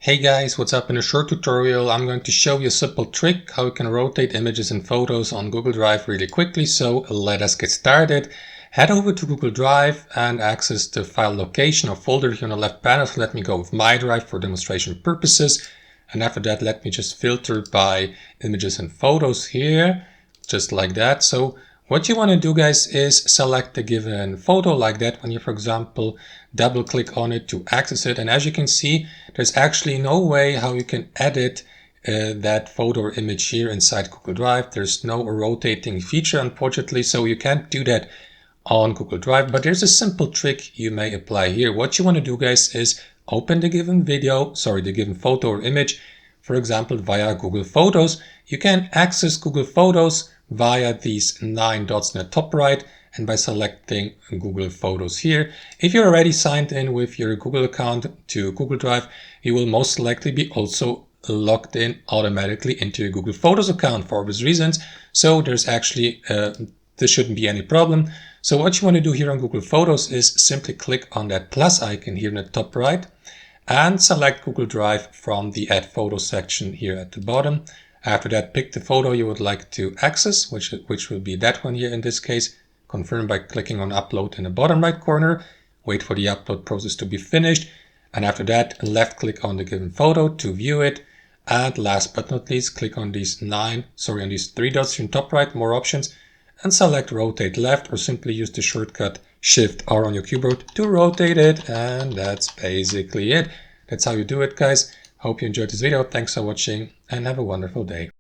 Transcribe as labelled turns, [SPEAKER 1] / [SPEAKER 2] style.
[SPEAKER 1] Hey guys, what's up? In a short tutorial, I'm going to show you a simple trick how you can rotate images and photos on Google Drive really quickly. So let us get started. Head over to Google Drive and access the file location or folder here on the left panel. So let me go with my drive for demonstration purposes. And after that, let me just filter by images and photos here, just like that. So what you want to do, guys, is select a given photo like that. When you, for example, double click on it to access it. And as you can see, there's actually no way how you can edit that photo or image here inside Google Drive. There's no rotating feature, unfortunately, so you can't do that on Google Drive. But there's a simple trick you may apply here. What you want to do, guys, is open the given the given photo or image, for example, via Google Photos. You can access Google Photos via these 9 dots in the top right and by selecting Google Photos here. If you're already signed in with your Google account to Google Drive, you will most likely be also logged in automatically into your Google Photos account for obvious reasons. So there's actually, there shouldn't be any problem. So what you want to do here on Google Photos is simply click on that plus icon here in the top right and select Google Drive from the Add Photos section here at the bottom. After that, pick the photo you would like to access, which will be that one here in this case. Confirm by clicking on Upload in the bottom right corner. Wait for the upload process to be finished. And after that, left click on the given photo to view it. And last but not least, click on these 3 dots in top right, more options, and select Rotate Left, or simply use the shortcut Shift R on your keyboard to rotate it. And that's basically it. That's how you do it, guys. Hope you enjoyed this video. Thanks for watching and have a wonderful day.